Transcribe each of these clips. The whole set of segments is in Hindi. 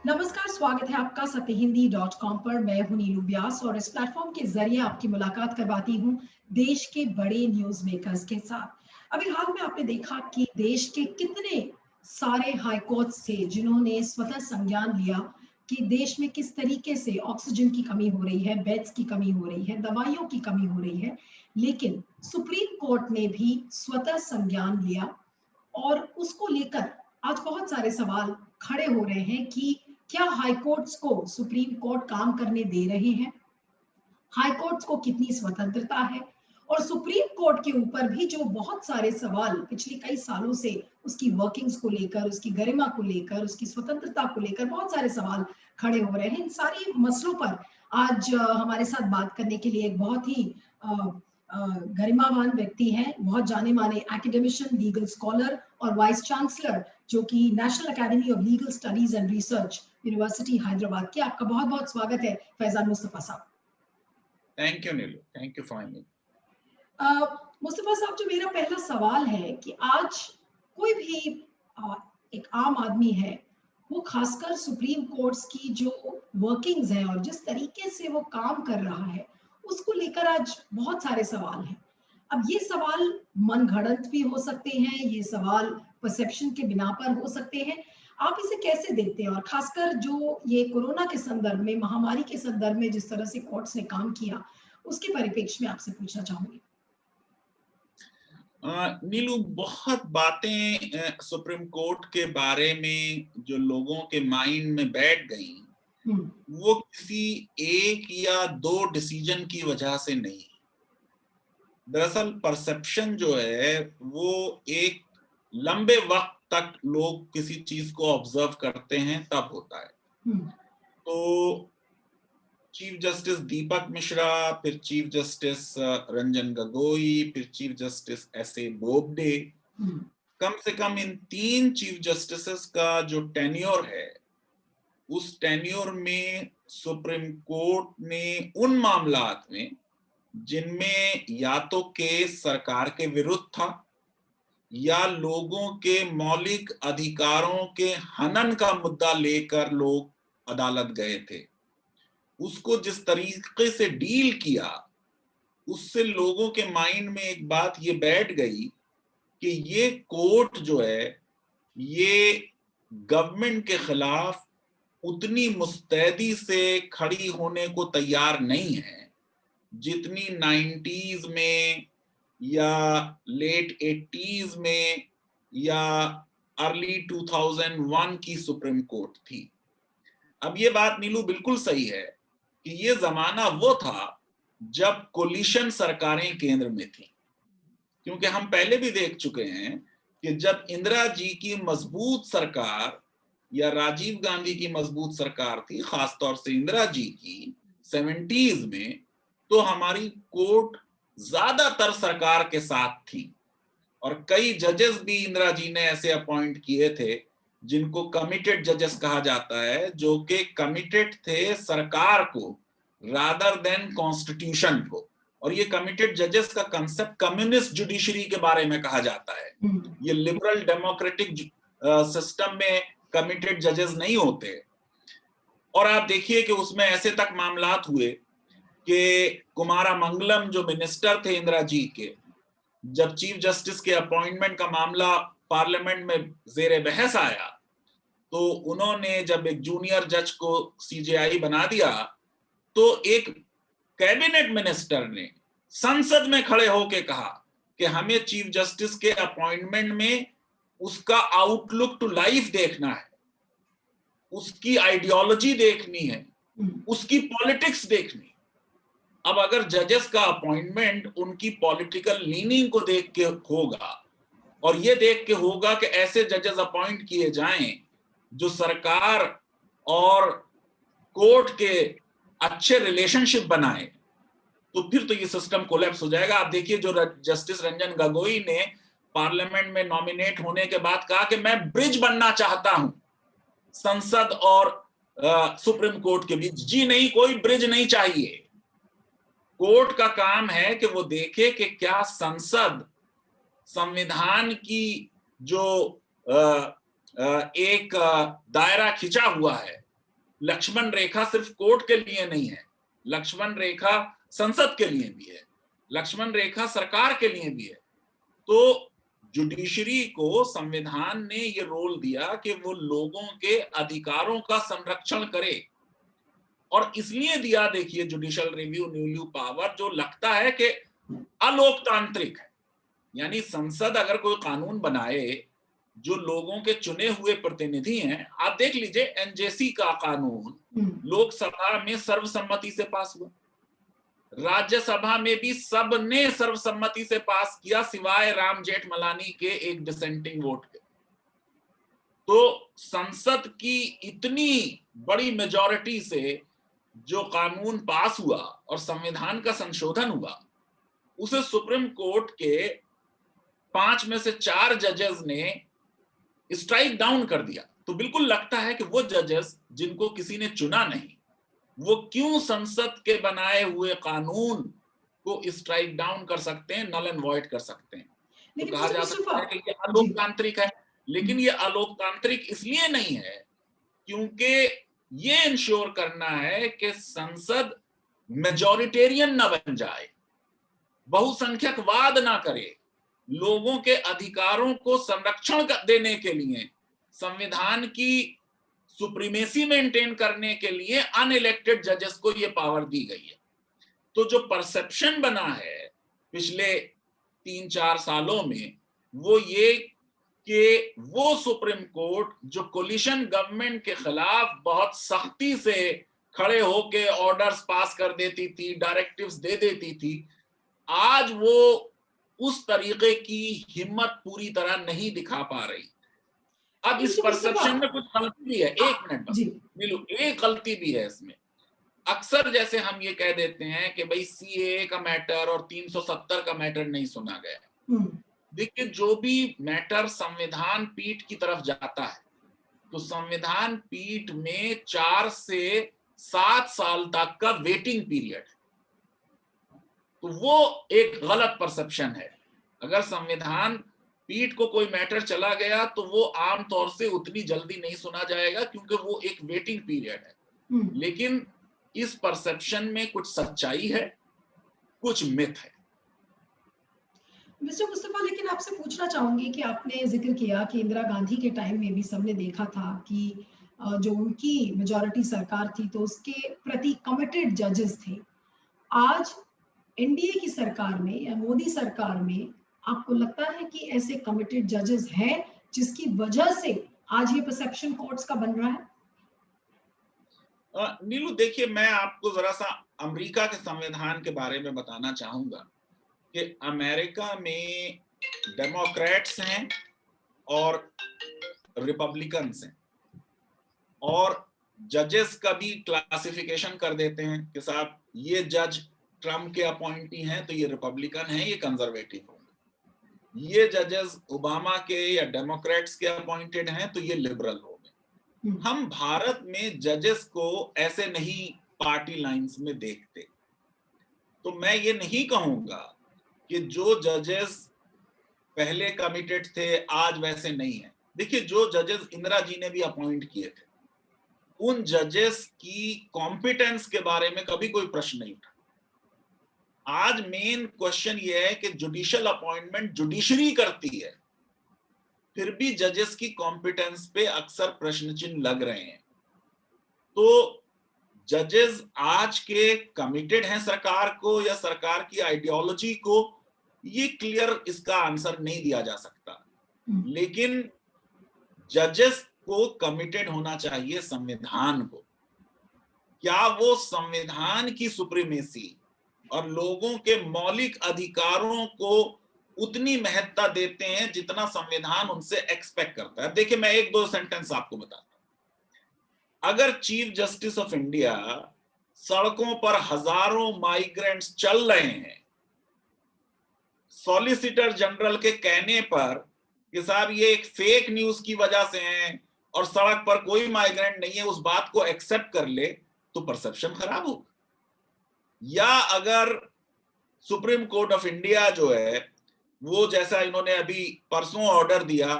नमस्कार, स्वागत है आपका सत्यहिंदी.com पर। मैं हूं नीलू व्यास और इस प्लेटफॉर्म के जरिए आपकी मुलाकात करवाती हूं देश के बड़े न्यूज मेकर्स के साथ। अभी हाल में आपने देखा कि देश के कितने सारे हाई कोर्ट्स थे जिन्होंने स्वतः संज्ञान लिया कि देश में किस तरीके से ऑक्सीजन की कमी हो रही है, बेड्स की कमी हो रही है, दवाइयों की कमी हो रही है। लेकिन सुप्रीम कोर्ट ने भी स्वतः संज्ञान लिया और उसको लेकर आज बहुत सारे सवाल खड़े हो रहे हैं कि क्या हाई कोर्ट्स को सुप्रीम कोर्ट काम करने दे रहे हैं, हाई कोर्ट्स को कितनी स्वतंत्रता है, और सुप्रीम कोर्ट के ऊपर भी जो बहुत सारे सवाल पिछले कई सालों से उसकी वर्किंग्स को लेकर, उसकी गरिमा को लेकर, उसकी स्वतंत्रता को लेकर बहुत सारे सवाल खड़े हो रहे हैं। इन सारी मसलों पर आज हमारे साथ बात करने के लिए एक बहुत ही गरिमावान व्यक्ति हैं, बहुत जाने माने एकेडमिशियन, लीगल स्कॉलर और वाइस चांसलर, जो कि national academy of legal studies and research, university Hyderabad के। आपका बहुत बहुत स्वागत है फैजान मुस्तफा साहब। Thank you Neelu, thank you for me. Mustafa साहब, जो मेरा पहला सवाल है कि आज कोई भी एक आम आदमी है, वो खासकर सुप्रीम कोर्ट्स की जो वर्किंग्स है और जिस तरीके से वो काम कर रहा है, उसको लेकर आज बहुत सारे सवाल हैं। अब ये सवाल मनगढ़ंत भी हो सकते हैं, ये सवाल परसेप्शन के बिना पर हो सकते हैं। आप इसे कैसे देखते हैं, और खासकर जो ये कोरोना के संदर्भ में, महामारी के संदर्भ में जिस तरह से कोर्ट्स ने काम किया, उसके परिप्रेक्ष्य में आपसे पूछना चाहूंगी। नीलू, बहुत बातें सुप्रीम कोर्ट के बारे में जो लोगों के माइंड में बैठ गई, वो किसी एक या दो डिसीजन की वजह से नहीं। दरअसल परसेप्शन जो है वो एक लंबे वक्त तक लोग किसी चीज को ऑब्जर्व करते हैं तब होता है। तो चीफ जस्टिस दीपक मिश्रा, फिर चीफ जस्टिस रंजन गोगोई, फिर चीफ जस्टिस एस.ए. बोबडे, कम से कम इन तीन चीफ जस्टिस का जो टेन्योर है, उस टेन्योर में सुप्रीम कोर्ट ने उन मामलात में जिनमें या तो केस सरकार के विरुद्ध था या लोगों के मौलिक अधिकारों के हनन का मुद्दा लेकर लोग अदालत गए थे, उसको जिस तरीके से डील किया, उससे लोगों के माइंड में एक बात ये बैठ गई कि ये कोर्ट जो है ये गवर्नमेंट के खिलाफ उतनी मुस्तैदी से खड़ी होने को तैयार नहीं है जितनी 90s में या लेट 80s में या अर्ली 2001 की सुप्रीम कोर्ट थी। अब ये बात नीलू बिल्कुल सही है कि ये जमाना वो था जब कोलिशन सरकारें केंद्र में थी, क्योंकि हम पहले भी देख चुके हैं कि जब इंदिरा जी की मजबूत सरकार या राजीव गांधी की मजबूत सरकार थी, खासतौर से इंदिरा जी की 70s में, तो हमारी कोर्ट ज्यादातर सरकार के साथ थी और कई जजेस भी इंदिरा जी ने ऐसे अपॉइंट किए थे जिनको कमिटेड जजेस कहा जाता है, जो कि कमिटेड थे सरकार को रादर देन कॉन्स्टिट्यूशन को। और ये कमिटेड जजेस का कंसेप्ट कम्युनिस्ट जुडिशरी के बारे में कहा जाता है। ये लिबरल डेमोक्रेटिक सिस्टम में कमिटेड जजेस नहीं होते। और आप देखिए कि उसमें ऐसे तक मामलात हुए कि कुमारा मंगलम जो मिनिस्टर थे इंदिरा जी के, जब चीफ जस्टिस के अपॉइंटमेंट का मामला पार्लियामेंट में जेर बहस आया, तो उन्होंने जब एक जूनियर जज को सीजेआई बना दिया, तो एक कैबिनेट मिनिस्टर ने संसद में खड़े होकर कहा कि हमें चीफ जस्टिस के अपॉइंटमेंट में उसका आउटलुक टू लाइफ देखना है, उसकी आइडियोलॉजी देखनी है, उसकी पॉलिटिक्स देखनी। अब अगर जजेस का अपॉइंटमेंट उनकी पॉलिटिकल लीनिंग को देख के होगा और ये देख के होगा कि ऐसे जजेस अपॉइंट किए जाएं जो सरकार और कोर्ट के अच्छे रिलेशनशिप बनाए, तो फिर तो ये सिस्टम कोलैप्स हो जाएगा। आप देखिए, जो जस्टिस रंजन गोगोई ने पार्लियामेंट में नॉमिनेट होने के बाद कहा कि मैं ब्रिज बनना चाहता हूं संसद और सुप्रीम कोर्ट के बीच। जी नहीं, कोई ब्रिज नहीं चाहिए। कोर्ट का काम है कि वो देखे कि क्या संसद संविधान की जो एक दायरा खिंचा हुआ है लक्ष्मण रेखा सिर्फ कोर्ट के लिए नहीं है, लक्ष्मण रेखा संसद के लिए भी है, लक्ष्मण रेखा सरकार के लिए भी है। तो जुडिशरी को संविधान ने ये रोल दिया कि वो लोगों के अधिकारों का संरक्षण करे, और इसलिए दिया, देखिए, जुडिशियल रिव्यू न्यू पावर जो लगता है कि अलोकतांत्रिक है। यानी संसद अगर कोई कानून बनाए जो लोगों के चुने हुए प्रतिनिधि हैं, आप देख लीजिए एनजेसी का कानून लोकसभा में सर्वसम्मति से पास हुआ, राज्यसभा में भी सबने सर्वसम्मति से पास किया सिवाय राम जेठमलानी के एक डिसेंटिंग वोट के। तो संसद की इतनी बड़ी मेजॉरिटी से जो कानून पास हुआ और संविधान का संशोधन हुआ, उसे सुप्रीम कोर्ट के 5 में से 4 जजेस ने स्ट्राइक डाउन कर दिया। तो बिल्कुल लगता है कि वो जजेस जिनको किसी ने चुना नहीं, वो क्यों संसद के बनाए हुए कानून को स्ट्राइक डाउन कर सकते हैं, नल एंड वॉइड कर सकते हैं। तो कहा जा सकता है कि ये अलोकतांत्रिक है, लेकिन ये अलोकतांत्रिक इसलिए नहीं है क्योंकि ये इंश्योर करना है कि संसद मेजॉरिटेरियन ना बन जाए, बहुसंख्यकवाद ना करे, लोगों के अधिकारों को संरक्षण देने के लिए, संविधान की सुप्रीमेसी मेंटेन करने के लिए अनइलेक्टेड जजेस को यह पावर दी गई है। तो जो परसेप्शन बना है पिछले 3-4 सालों में, वो ये कि वो सुप्रीम कोर्ट जो कोलिशन गवर्नमेंट के खिलाफ बहुत सख्ती से खड़े होके ऑर्डर्स पास कर देती थी, डायरेक्टिव्स दे देती थी, आज वो उस तरीके की हिम्मत पूरी तरह नहीं दिखा पा रही। अब इस परसेप्शन में कुछ गलती भी है। एक मिनट बस नीलू, एक गलती भी है इसमें। अक्सर जैसे हम ये कह देते हैं कि भाई सीएए का मैटर और 370 का मैटर नहीं सुना गया। देखिए, जो भी मैटर संविधान पीठ की तरफ जाता है, तो संविधान पीठ में 4 से 7 साल तक का वेटिंग पीरियड है। तो वो एक गलत परसेप्शन है। अगर संविधान पीठ को कोई मैटर चला गया तो वो आमतौर से उतनी जल्दी नहीं सुना जाएगा क्योंकि वो एक वेटिंग पीरियड है। लेकिन इस परसेप्शन में कुछ सच्चाई है, कुछ मिथ है। मिस्टर मुस्तफा, लेकिन आपसे पूछना चाहूंगी कि आपने जिक्र किया कि इंदिरा गांधी के टाइम में भी सबने देखा था कि जो उनकी मेजॉरिटी सरकार थी तो उसके प्रति कमिटेड जजेस थे। आज एनडीए की सरकार में या मोदी सरकार में आपको लगता है कि ऐसे कमिटेड जजेस हैं जिसकी वजह से आज ये परसेप्शन कोर्ट्स का बन रहा है? नीलू, देखिए, मैं आपको जरा सा अमेरिका के संविधान के बारे में बताना चाहूंगा कि अमेरिका में डेमोक्रेट्स हैं और रिपब्लिकन्स हैं, और जजेस का भी क्लासिफिकेशन कर देते हैं कि साहब ये जज ट्रम्प के अपॉइंटी हैं तो ये रिपब्लिकन हैं, ये कंजर्वेटिव होंगे, ये जजेस ओबामा के या डेमोक्रेट्स के अपॉइंटेड हैं तो ये लिबरल होंगे। हम भारत में जजेस को ऐसे नहीं पार्टी लाइंस में देखते। तो मैं ये नहीं कहूंगा कि जो जजेस पहले कमिटेड थे आज वैसे नहीं है। देखिए, जो जजेस इंदिरा जी ने भी अपॉइंट किए थे, उन जजेस की कॉम्पिटेंस के बारे में कभी कोई प्रश्न नहीं उठा। आज मेन क्वेश्चन ये है कि जुडिशियल अपॉइंटमेंट जुडिशरी करती है, फिर भी जजेस की कॉम्पिटेंस पे अक्सर प्रश्न चिन्ह लग रहे हैं। तो जजेस आज के कमिटेड हैं सरकार को या सरकार की आइडियोलॉजी को, ये क्लियर इसका आंसर नहीं दिया जा सकता। लेकिन जजेस को कमिटेड होना चाहिए संविधान को। क्या वो संविधान की सुप्रीमेसी और लोगों के मौलिक अधिकारों को उतनी महत्ता देते हैं जितना संविधान उनसे एक्सपेक्ट करता है? देखिए, मैं 1-2 सेंटेंस आपको बताता हूं। अगर चीफ जस्टिस ऑफ इंडिया सड़कों पर हजारों माइग्रेंट्स चल रहे हैं, सॉलिसिटर जनरल के कहने पर कि साहब ये एक फेक न्यूज की वजह से हैं और सड़क पर कोई माइग्रेंट नहीं है, उस बात को एक्सेप्ट कर ले, तो परसेप्शन खराब होगा। या अगर सुप्रीम कोर्ट ऑफ इंडिया जो है वो, जैसा इन्होंने अभी परसों ऑर्डर दिया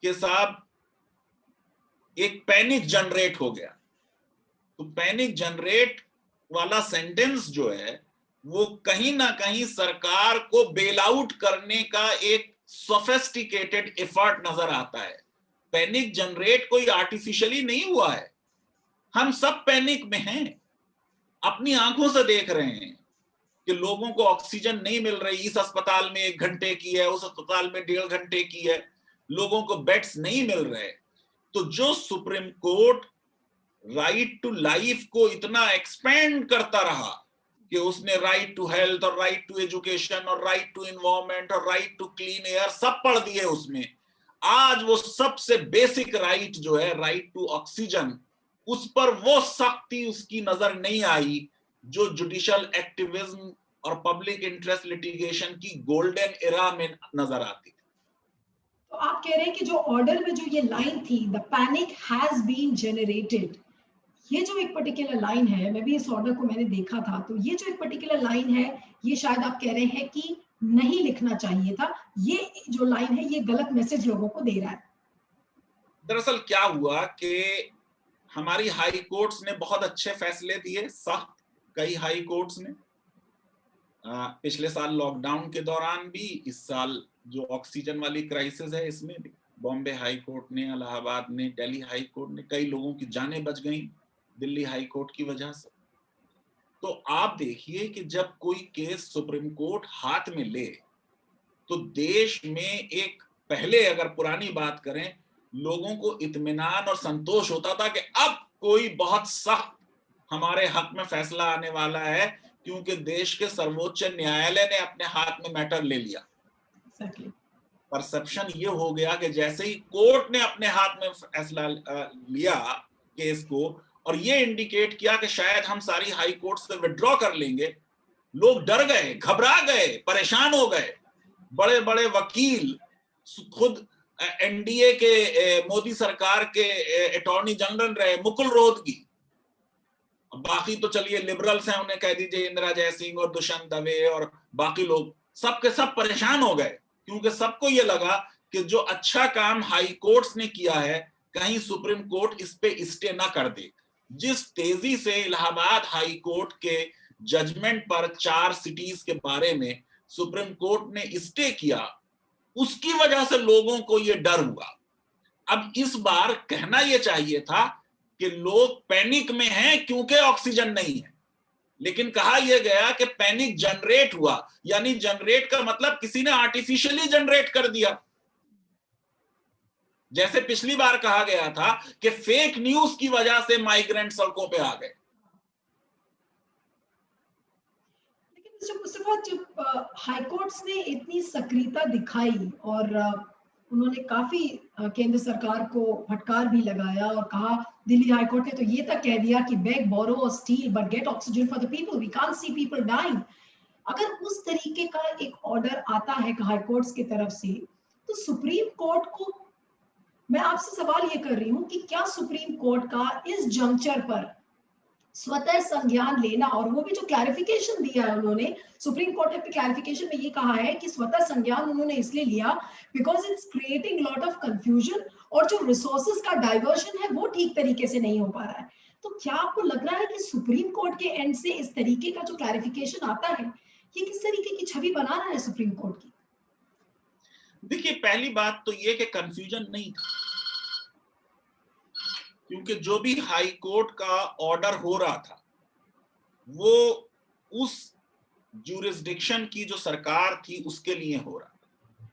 कि साहब एक पैनिक जनरेट हो गया तो पैनिक जनरेट वाला सेंटेंस जो है वो कहीं ना कहीं सरकार को बेल आउट करने का एक सोफिस्टिकेटेड एफर्ट नजर आता है। पैनिक जनरेट कोई आर्टिफिशियली नहीं हुआ है, हम सब पैनिक में हैं, अपनी आंखों से देख रहे हैं कि लोगों को ऑक्सीजन नहीं मिल रही, इस अस्पताल में 1 घंटे की है, उस अस्पताल में 1.5 घंटे की है, लोगों को बेड्स नहीं मिल रहे। तो जो Supreme Court right to life को इतना एक्सपेंड करता रहा कि उसने राइट टू हेल्थ और राइट टू एजुकेशन और राइट टू एनवायरनमेंट और राइट टू क्लीन एयर सब पढ़ दिए उसमें, आज वो सबसे बेसिक राइट जो है राइट टू ऑक्सीजन, उस पर वो सख्ती उसकी नजर नहीं आई जो जुडिशियल एक्टिविज्म और पब्लिक इंटरेस्ट लिटिगेशन की गोल्डन एरा में नजर आती थी। तो आप कह रहे हैं कि जो ऑर्डर में जो ये लाइन थी, the panic has been generated, ये जो एक पर्टिकुलर लाइन है, मैं भी इस ऑर्डर को मैंने देखा था, तो ये जो एक पर्टिकुलर लाइन है, ये शायद आप कह रहे हैं कि नहीं लिखना चाहिए था, ये जो लाइन है ये गलत मैसेज लोगों को दे रहा है। दरअसल क्या हुआ कि हमारी हाई कोर्ट्स ने बहुत अच्छे फैसले दिए, सख्त कई हाई कोर्ट्स ने, पिछले साल लॉकडाउन के दौरान भी, इस साल जो ऑक्सीजन वाली क्राइसिस है इसमें भी, बॉम्बे हाई कोर्ट ने, इलाहाबाद ने, दिल्ली हाई कोर्ट ने, कई लोगों की जानें बच गई दिल्ली हाई कोर्ट की वजह से। तो आप देखिए कि जब कोई केस सुप्रीम कोर्ट हाथ में ले तो देश में एक, पहले अगर पुरानी बात करें, लोगों को इत्मीनान और संतोष होता था कि अब कोई बहुत सख्त हमारे हक में फैसला आने वाला है क्योंकि देश के सर्वोच्च न्यायालय ने अपने हाथ में मैटर ले लिया। परसेप्शन ये हो गया कि जैसे ही कोर्ट ने अपने हाथ में फैसला लिया केस को और ये इंडिकेट किया कि शायद हम सारी हाई कोर्ट से विड्रॉ कर लेंगे, लोग डर गए, घबरा गए, परेशान हो गए। बड़े बड़े वकील, खुद एनडीए के मोदी सरकार के अटॉर्नी जनरल रहे मुकुल रोहतगी, बाकी तो चलिए लिबरल्स हैं, उन्हें कह दीजिए इंदिरा जयसिंह और दुष्यंत दवे और बाकी लोग, सब के सब परेशान हो गए क्योंकि सबको ये लगा कि जो अच्छा काम हाई कोर्ट्स ने किया है कहीं सुप्रीम कोर्ट इस पे स्टे ना कर दे। जिस तेजी से इलाहाबाद हाई कोर्ट के जजमेंट पर 4 सिटीज के बारे में सुप्रीम कोर्ट ने स्टे किया, उसकी वजह से लोगों को यह डर हुआ। अब इस बार कहना यह चाहिए था कि लोग पैनिक में हैं क्योंकि ऑक्सीजन नहीं है, लेकिन कहा यह गया कि पैनिक जनरेट हुआ, यानी जनरेट का मतलब किसी ने आर्टिफिशियली जनरेट कर दिया। जैसे पिछली बार कहा गया था कि फेक न्यूज की वजह से माइग्रेंट सड़कों पे आ गए। लेकिन जब हाई कोर्ट्स ने इतनी सक्रियता दिखाई और उन्होंने काफी केंद्र सरकार को फटकार भी लगाया और कहा, दिल्ली हाई कोर्ट ने तो ये तक कह दिया कि बेग, बोरो और steal but get oxygen for the people, we can't see people dying. अगर उस तरीके का एक ऑर्डर आता है हाई कोर्ट्स की तरफ से, तो सुप्रीम कोर्ट को, मैं आपसे सवाल ये कर रही हूं कि क्या सुप्रीम कोर्ट का इस जंक्चर पर स्वतः संज्ञान लेना, और वो भी जो क्लैरिफिकेशन दिया है उन्होंने, सुप्रीम कोर्ट ने अपने क्लैरिफिकेशन में ये कहा है कि स्वतः संज्ञान उन्होंने इसलिए लिया because it's creating lot of confusion और जो रिसोर्सेज का डाइवर्शन है वो ठीक तरीके से नहीं हो पा रहा है। तो क्या आपको लग रहा है कि सुप्रीम कोर्ट के एंड से इस तरीके का जो क्लैरिफिकेशन आता है ये किस तरीके की छवि बना रहा है सुप्रीम कोर्ट की? देखिए, पहली बात तो ये कि कंफ्यूजन नहीं था, क्योंकि जो भी हाई कोर्ट का ऑर्डर हो रहा था वो उस ज्यूरिसडिक्शन की जो सरकार थी उसके लिए हो रहा था,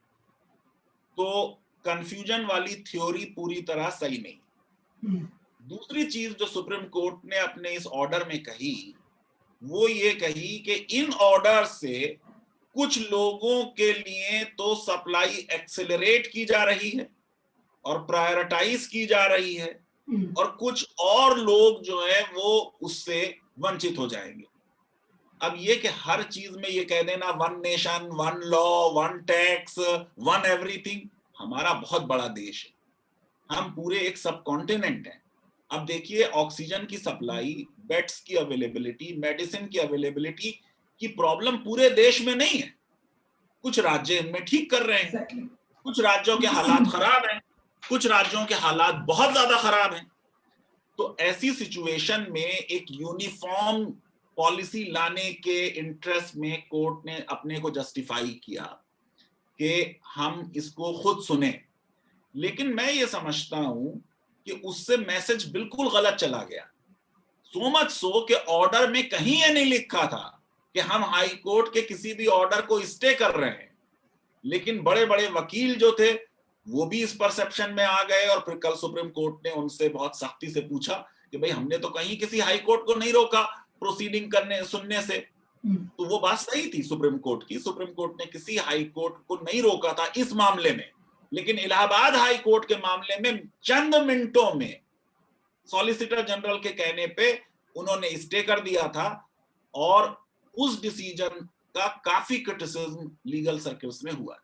तो कंफ्यूजन वाली थ्योरी पूरी तरह सही नहीं। दूसरी चीज जो सुप्रीम कोर्ट ने अपने इस ऑर्डर में कही वो ये कही कि इन ऑर्डर से कुछ लोगों के लिए तो सप्लाई एक्सेलरेट की जा रही है और प्रायोरिटाइज की जा रही है और कुछ और लोग जो है वो उससे वंचित हो जाएंगे। अब ये कि हर चीज में ये कह देना one nation, one law, one tax, one everything, हमारा बहुत बड़ा देश है, हम पूरे एक सब कॉन्टिनेंट हैं। अब देखिए, ऑक्सीजन की सप्लाई, बेड्स की अवेलेबिलिटी, मेडिसिन की अवेलेबिलिटी की प्रॉब्लम पूरे देश में नहीं है। कुछ राज्य इनमें ठीक कर रहे हैं, कुछ राज्यों के हालात खराब हैं, कुछ राज्यों के हालात बहुत ज्यादा खराब हैं। तो ऐसी सिचुएशन में एक यूनिफॉर्म पॉलिसी लाने के इंटरेस्ट में कोर्ट ने अपने को जस्टिफाई किया कि हम इसको खुद सुने। लेकिन मैं ये समझता हूं कि उससे मैसेज बिल्कुल गलत चला गया। सो मच सो कि ऑर्डर में कहीं ये नहीं लिखा था कि हम हाई कोर्ट के किसी भी ऑर्डर को स्टे कर रहे हैं। लेकिन बड़े बड़े वकील जो थे वो भी इस परसेप्शन में आ गए और फिर कल सुप्रीम कोर्ट ने उनसे बहुत सख्ती से पूछा कि भाई हमने तो कहीं किसी हाई कोर्ट को नहीं रोका प्रोसीडिंग करने सुनने से। तो वो बात सही थी सुप्रीम कोर्ट की। सुप्रीम कोर्ट ने किसी हाई कोर्ट को नहीं रोका था इस मामले में। लेकिन इलाहाबाद हाई कोर्ट के मामले में चंद मिनटों में सॉलिसिटर जनरल के कहने पे उन्होंने स्टे कर दिया था और उस डिसीजन का काफी क्रिटिसिज्म लीगल सर्कल्स में हुआ।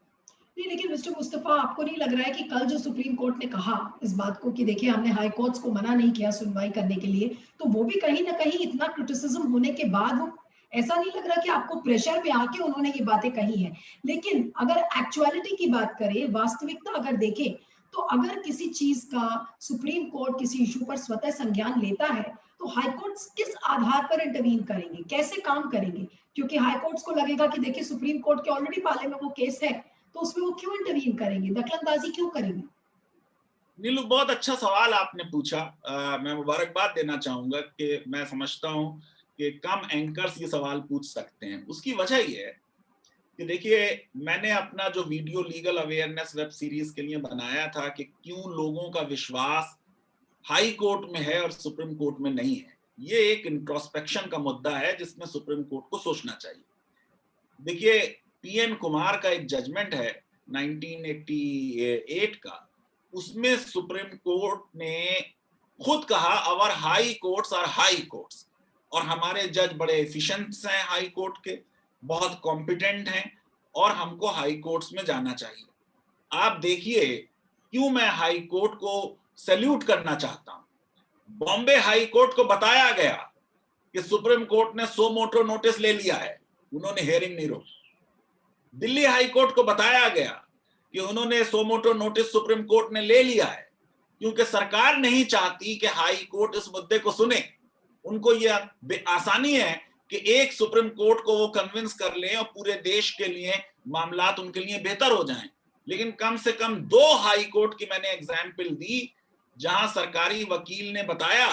नहीं, लेकिन मिस्टर मुस्तफा, आपको नहीं लग रहा है कि कल जो सुप्रीम कोर्ट ने कहा इस बात को कि देखिए हमने हाई कोर्ट्स को मना नहीं किया सुनवाई करने के लिए, तो वो भी कहीं ना कहीं इतना क्रिटिसिज्म होने के बाद वो ऐसा नहीं लग रहा कि आपको प्रेशर में आके उन्होंने ये बातें कही हैं? लेकिन अगर एक्चुअलिटी की बात करें, वास्तविकता अगर देखें, तो अगर किसी चीज का सुप्रीम कोर्ट किसी इशू पर स्वतः संज्ञान लेता है तो हाई कोर्ट्स किस आधार पर इंटरवीन करेंगे, कैसे काम करेंगे? क्योंकि हाई कोर्ट्स को लगेगा कि देखिए सुप्रीम कोर्ट के ऑलरेडी पाले में वो केस है, तो उसमें वो क्यों इंटरवीन करेंगे, दखलंदाजी क्यों करेंगे? नीलू, बहुत अच्छा सवाल आपने पूछा। मैं मुबारकबाद देना चाहूंगा कि मैं समझता हूं कि कम एंकर्स ये सवाल पूछ सकते हैं। उसकी वजह ये है कि देखिए मैंने अपना जो video legal awareness web series के लिए बनाया था कि क्यों लोगों का विश्वास हाई कोर्ट में है और सुप्रीम कोर्ट में नहीं है, ये एक इंट्रोस्पेक्शन का मुद्दा है जिसमें सुप्रीम कोर्ट को सोचना चाहिए। देखिए पीएन कुमार का एक जजमेंट है 1988 का, उसमें सुप्रीम कोर्ट ने खुद कहा our high courts are high courts, और हमारे जज बड़े एफिशिएंट्स हैं हाई कोर्ट के, बहुत कॉम्पिटेंट हैं और हमको हाई कोर्ट्स में जाना चाहिए। आप देखिए क्यों मैं हाई कोर्ट को सैल्यूट करना चाहता हूं। बॉम्बे हाई कोर्ट को बताया गया कि सुप्रीम कोर्ट ने सो मोटो नोटिस ले लिया है, उन्होंने हियरिंग नहीं रोकी। दिल्ली हाई कोर्ट को बताया गया कि उन्होंने सो मोटो नोटिस सुप्रीम कोर्ट ने ले लिया है, क्योंकि सरकार नहीं चाहती कि हाई कोर्ट इस मुद्दे को सुने। उनको ये आसानी है कि एक सुप्रीम कोर्ट को वो कन्विंस कर लें और पूरे देश के लिए मामलात उनके लिए बेहतर हो जाएं। लेकिन कम से कम 2 हाई कोर्ट की मैंने एग्जाम्पल दी जहां सरकारी वकील ने बताया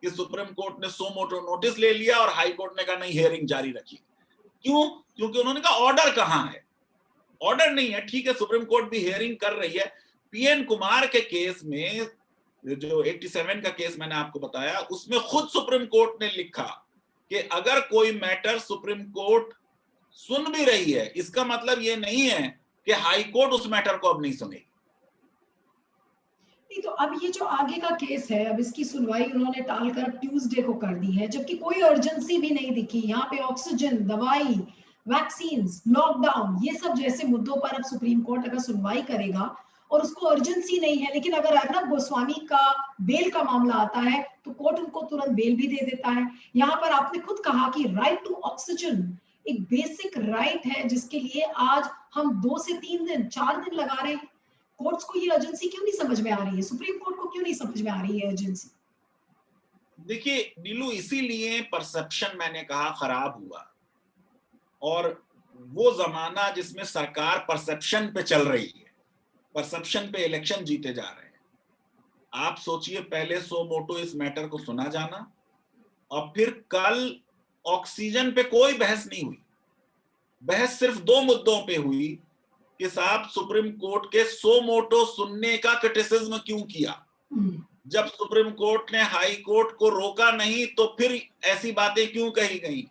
कि सुप्रीम कोर्ट ने सो मोटो नोटिस ले लिया और हाई कोर्ट ने कहा नहीं, हियरिंग जारी रखिए। क्यों? क्योंकि उन्होंने कहा ऑर्डर कहां है, ऑर्डर नहीं है। ठीक है, सुप्रीम कोर्ट भी हियरिंग कर रही है। पीएन कुमार के केस में जो 87 का केस मैंने आपको बताया, उसमें खुद सुप्रीम कोर्ट ने लिखा कि अगर कोई मैटर सुप्रीम कोर्ट सुन भी रही है, इसका मतलब ये नहीं है कि हाई कोर्ट उस मैटर को अब नहीं सुनेगी। नहीं, तो अब ये जो आगे का केस है, अब इसकी सुनवाई उन्होंने टालकर ट्यूसडे को कर दी है, जबकि कोई अर्जेंसी भी नहीं दिखी। यहाँ पे ऑक्सीजन, दवाई, वैक्सीन्स, लॉकडाउन, ये सब जैसे मुद्दों पर अब सुप्रीम कोर्ट अगर सुनवाई करेगा और उसको अर्जेंसी नहीं है, लेकिन अगर अर्नब गोस्वामी का बेल का मामला आता है तो कोर्ट उनको तुरंत बेल भी दे देता है। यहाँ पर आपने खुद कहा कि राइट टू ऑक्सीजन एक बेसिक राइट है, जिसके लिए आज हम 2 से 3 दिन 4 दिन लगा रहे हैं। कोर्ट्स को ये अर्जेंसी क्यों नहीं समझ में आ रही है? सुप्रीम कोर्ट को क्यों नहीं समझ में आ रही है अर्जेंसी? देखिए नीलू, इसीलिए परसेप्शन मैंने कहा खराब हुआ, और वो जमाना जिसमें सरकार परसेप्शन पे चल रही है, परसेप्शन पे इलेक्शन जीते जा रहे हैं। आप सोचिए, पहले सो मोटो इस मैटर को सुना जाना और फिर कल ऑक्सीजन पे कोई बहस नहीं हुई। बहस सिर्फ 2 मुद्दों पे हुई कि साहब सुप्रीम कोर्ट के सो मोटो सुनने का क्रिटिसिज्म क्यों किया। जब सुप्रीम कोर्ट ने हाई कोर्ट को रोका नहीं तो फिर ऐसी बातें क्यों कही गई।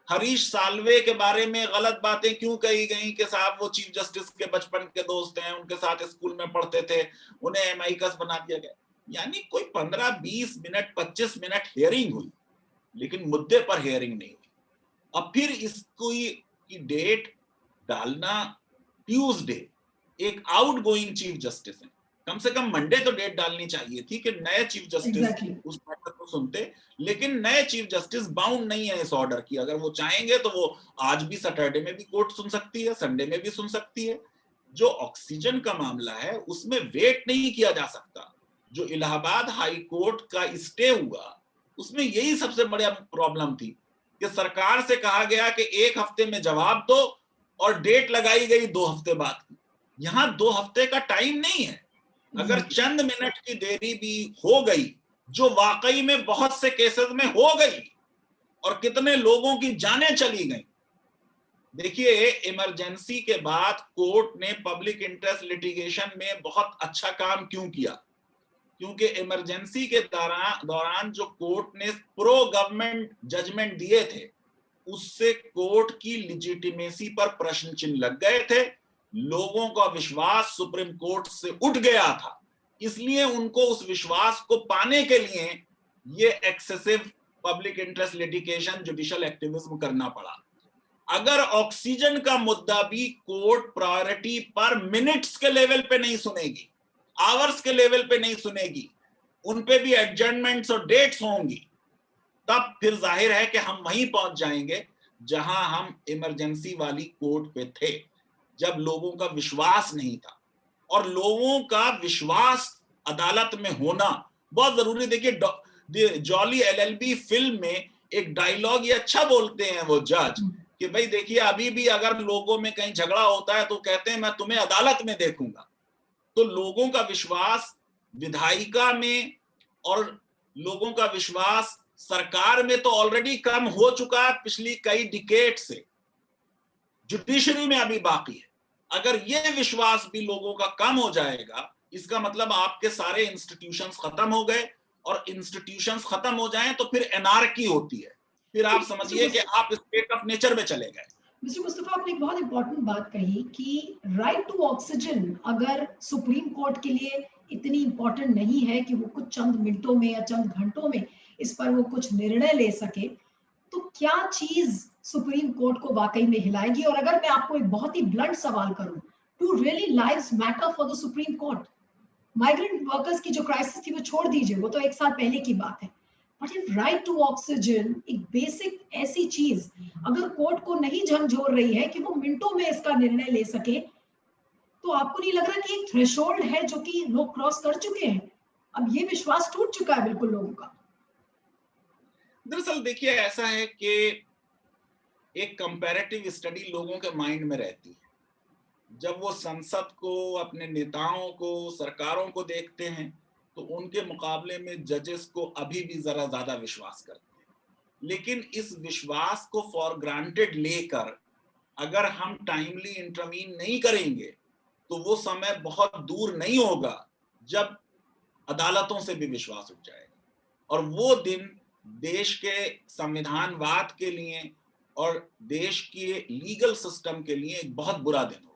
हरीश साल्वे के बारे में गलत बातें क्यों कही गई कि साहब वो चीफ जस्टिस के बचपन के दोस्त हैं, उनके साथ स्कूल में पढ़ते थे, उन्हें एमाइकस बना दिया गया। यानी कोई 15-20 मिनट 25 मिनट हियरिंग हुई, लेकिन मुद्दे पर हियरिंग नहीं हुई। अब फिर इसको की डेट डालना ट्यूसडे, एक आउटगोइंग चीफ जस्टिस है, कम से कम मंडे तो डेट डालनी चाहिए थी कि नए चीफ जस्टिस उस मैटर को सुनते। लेकिन नए चीफ जस्टिस बाउंड नहीं है इस ऑर्डर की। अगर वो चाहेंगे तो वो आज भी सैटरडे में भी कोर्ट सुन सकती है, संडे में भी सुन सकती है। जो ऑक्सीजन का मामला है उसमें वेट नहीं किया जा सकता। जो इलाहाबाद हाई कोर्ट का स्टे हुआ, उसमें यही सबसे बड़ी प्रॉब्लम थी कि सरकार से कहा गया कि 1 हफ्ते में जवाब दो और डेट लगाई गई 2 हफ्ते बाद की। यहां 2 हफ्ते का टाइम नहीं है। अगर चंद मिनट की देरी भी हो गई, जो वाकई में बहुत से केसेस में हो गई, और कितने लोगों की जानें चली गई। देखिए, इमरजेंसी के बाद कोर्ट ने पब्लिक इंटरेस्ट लिटिगेशन में बहुत अच्छा काम क्यों किया? क्योंकि इमरजेंसी के दौरान जो कोर्ट ने प्रो गवर्नमेंट जजमेंट दिए थे, उससे कोर्ट की लिजिटिमेसी पर प्रश्न चिन्ह लग गए थे। लोगों का विश्वास सुप्रीम कोर्ट से उठ गया था, इसलिए उनको उस विश्वास को पाने के लिए ये excessive public interest litigation, judicial activism करना पड़ा। अगर ऑक्सीजन का मुद्दा भी कोर्ट प्रायोरिटी पर मिनट्स के लेवल पे नहीं सुनेगी, आवर्स के लेवल पे नहीं सुनेगी, उन पे भी एडजर्नमेंट्स और डेट्स होंगी, तब फिर जाहिर है कि हम वहीं पहुंच जाएंगे जहां हम इमरजेंसी वाली कोर्ट पे थे, जब लोगों का विश्वास नहीं था। और लोगों का विश्वास अदालत में होना बहुत जरूरी। देखिए, जॉली एलएलबी फिल्म में एक डायलॉग ये अच्छा बोलते हैं वो जज कि भाई देखिए, अभी भी अगर लोगों में कहीं झगड़ा होता है तो कहते हैं मैं तुम्हें अदालत में देखूंगा। तो लोगों का विश्वास विधायिका में और लोगों का विश्वास सरकार में तो ऑलरेडी कम हो चुका है पिछली कई डिकेड से। जुडिशरी में अभी बाकी है। अगर ये विश्वास भी लोगों का कम हो जाएगा, इसका मतलब आपके सारे इंस्टीट्यूशंस खत्म हो गए, और इंस्टीट्यूशंस खत्म हो जाएं तो फिर एनार्की होती है। फिर आप समझिए कि आप स्टेट ऑफ नेचर में चले गए। मिस्टर मुस्तफा, आपने एक बहुत इंपॉर्टेंट बात कही कि राइट टू ऑक्सीजन अगर सुप्रीम कोर्ट के लिए इतनी इंपॉर्टेंट नहीं है कि वो कुछ चंद मिनटों में या चंद घंटों में इस पर वो कुछ निर्णय ले सके, तो क्या चीज सुप्रीम कोर्ट को वाकई में हिलाएगी? और अगर मैं आपको एक बहुत ही ब्लंट सवाल करूं, do really lives matter for the Supreme Court? Migrant workers की जो क्राइसिस थी वो छोड़ दीजिए, वो तो 1 साल पहले की बात है, but if right to oxygen, एक बेसिक ऐसी चीज अगर कोर्ट को नहीं झंझोर रही है कि वो मिनटों में इसका निर्णय ले सके, तो आपको नहीं लग रहा कि एक थ्रेशोल्ड है जो कि लोग क्रॉस कर चुके हैं? अब ये विश्वास टूट चुका है बिल्कुल लोगों का। दरअसल देखिए, ऐसा है कि एक कंपैरेटिव स्टडी लोगों के माइंड में रहती है। जब वो संसद को, अपने नेताओं को, सरकारों को देखते हैं, तो उनके मुकाबले में जजेस को अभी भी जरा ज्यादा विश्वास करते हैं। लेकिन इस विश्वास को फॉर ग्रांटेड लेकर अगर हम टाइमली इंटरवीन नहीं करेंगे, तो वो समय बहुत दूर नहीं होगा जब अदालतों से भी विश्वास उठ जाएगा, और वो दिन देश के संविधानवाद के लिए और देश के लीगल सिस्टम के लिए एक बहुत बुरा दिन होगा।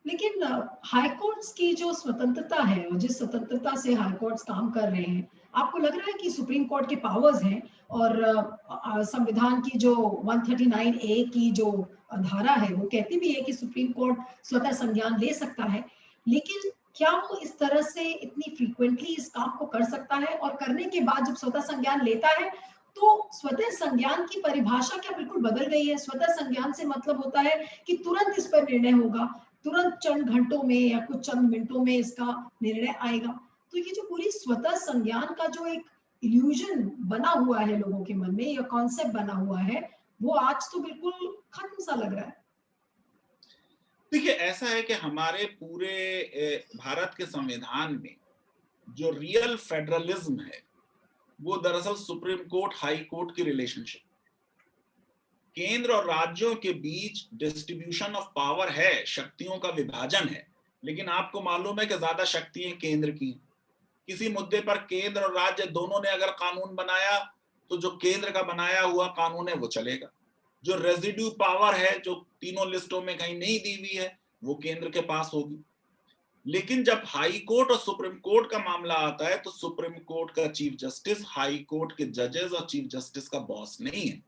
लेकिन हाई कोर्ट्स की जो स्वतंत्रता है और जिस स्वतंत्रता से हाई कोर्ट्स काम कर रहे हैं, आपको लग रहा है कि सुप्रीम कोर्ट के पावर्स हैं और संविधान की जो 139A की जो धारा है वो कहती भी है कि सुप्रीम कोर्ट स्वतः संज्ञान ले सकता है, लेकिन क्या वो इस तरह से इतनी फ्रीक्वेंटली इस काम को कर सकता है? और करने के बाद जब स्वतः संज्ञान लेता है, तो स्वतः संज्ञान की परिभाषा क्या बिल्कुल बदल गई है? स्वतः संज्ञान से मतलब होता है कि तुरंत इस पर निर्णय होगा, तुरंत चंद घंटों में या कुछ चंद मिनटों में इसका निर्णय आएगा। तो ये जो पूरी स्वतः संज्ञान का जो एक इल्यूजन बना हुआ है लोगों के मन में, या कॉन्सेप्ट बना हुआ है, वो आज तो बिल्कुल खत्म सा लग रहा है। देखिए, ऐसा है कि हमारे पूरे भारत के संविधान में जो रियल फेडरलिज्म है, वो दरअसल सुप्रीम कोर्ट हाई कोर्ट की रिलेशनशिप, केंद्र और राज्यों के बीच डिस्ट्रीब्यूशन ऑफ पावर है, शक्तियों का विभाजन है। लेकिन आपको मालूम है कि ज्यादा शक्तियां केंद्र की। किसी मुद्दे पर केंद्र और राज्य दोनों ने अगर कानून बनाया, तो जो केंद्र का बनाया हुआ कानून है वो चलेगा। जो रेजिड्यू पावर है, जो तीनों लिस्टों में कहीं नहीं दी हुई है, वो केंद्र के पास होगी। लेकिन जब हाई कोर्ट और सुप्रीम कोर्ट का मामला आता है, तो सुप्रीम कोर्ट का चीफ जस्टिस हाई कोर्ट के जजेस और चीफ जस्टिस का बॉस नहीं है।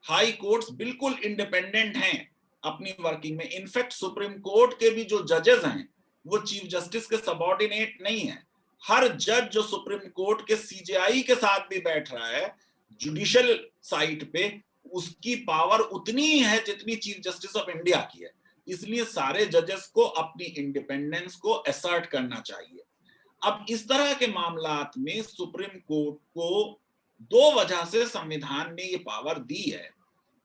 हाई कोर्ट्स बिल्कुल इंडिपेंडेंट हैं अपनी वर्किंग में। इनफैक्ट सुप्रीम कोर्ट के भी जो जजेस हैं, वो चीफ जस्टिस के सबऑर्डिनेट नहीं है। हर जज जो सुप्रीम कोर्ट के सीजेआई के साथ भी बैठ रहा है जुडिशियल साइट पे, उसकी पावर उतनी ही है जितनी चीफ जस्टिस ऑफ इंडिया की है। इसलिए सारे जजेस को अपनी इंडिपेंडेंस को असर्ट करना चाहिए। अब इस तरह के मामलात में सुप्रीम कोर्ट को दो वजह से संविधान ने ये पावर दी है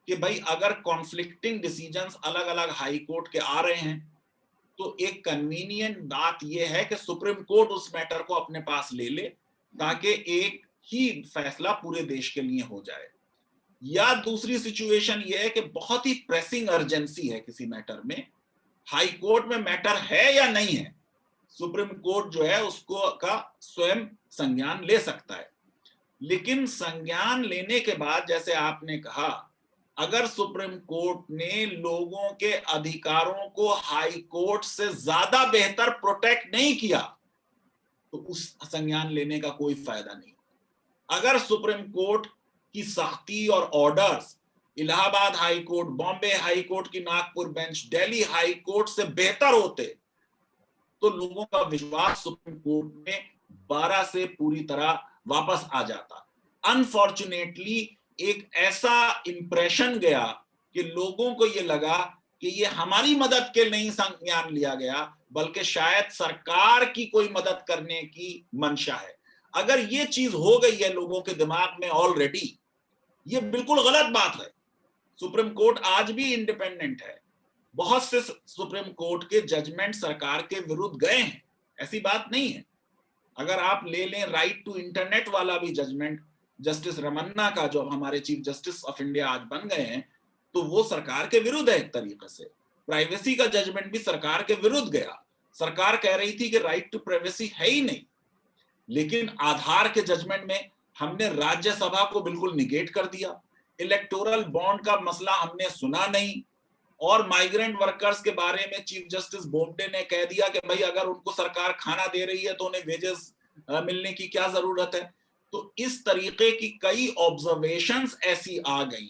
कि भाई अगर कॉन्फ्लिक्टिंग डिसीजंस अलग अलग हाई कोर्ट के आ रहे हैं तो एक कन्वीनियंट बात यह है कि सुप्रीम कोर्ट उस मैटर को अपने पास ले ले ताकि एक ही फैसला पूरे देश के लिए हो जाए। या दूसरी सिचुएशन यह है कि बहुत ही प्रेसिंग अर्जेंसी है किसी मैटर में, हाई कोर्ट में मैटर है या नहीं है, सुप्रीम कोर्ट जो है उसको का स्वयं संज्ञान ले सकता है। लेकिन संज्ञान लेने के बाद जैसे आपने कहा, अगर सुप्रीम कोर्ट ने लोगों के अधिकारों को हाई कोर्ट से ज्यादा बेहतर प्रोटेक्ट नहीं किया तो उस संज्ञान लेने का कोई फायदा नहीं। अगर सुप्रीम कोर्ट की सख्ती और orders Allahabad high court, Bombay high court की Nagpur bench, Delhi high court से बेहतर होते तो लोगों का विश्वास सुप्रीम कोर्ट में 12 से पूरी तरह वापस आ जाता। अनफॉर्चुनेटली एक ऐसा इंप्रेशन गया कि लोगों को ये लगा कि ये हमारी मदद के नहीं संज्ञान लिया गया बल्कि शायद सरकार की कोई मदद करने की मंशा है। अगर ये चीज हो गई है लोगों के दिमाग में ऑलरेडी, ये बिल्कुल गलत बात है। सुप्रीम कोर्ट आज भी इंडिपेंडेंट है, बहुत से सुप्रीम कोर्ट के जजमेंट सरकार के विरुद्ध गए हैं, ऐसी बात नहीं है। अगर आप ले लें राइट टू इंटरनेट वाला भी जजमेंट जस्टिस रमन्ना का, जो हमारे चीफ जस्टिस ऑफ इंडिया आज बन गए हैं, तो वो सरकार के विरुद्ध है एक तरीके से। प्राइवेसी का जजमेंट भी सरकार के विरुद्ध गया, सरकार कह रही थी कि राइट टू प्राइवेसी है ही नहीं। लेकिन आधार के जजमेंट में हमने राज्यसभा को बिल्कुल निगेट कर दिया, इलेक्टोरल बॉन्ड का मसला हमने सुना नहीं, और माइग्रेंट वर्कर्स के बारे में चीफ जस्टिस बोबडे ने कह दिया कि भाई अगर उनको सरकार खाना दे रही है तो उन्हें वेजेस मिलने की क्या जरूरत है। तो इस तरीके की कई ऑब्जर्वेशंस ऐसी आ गई।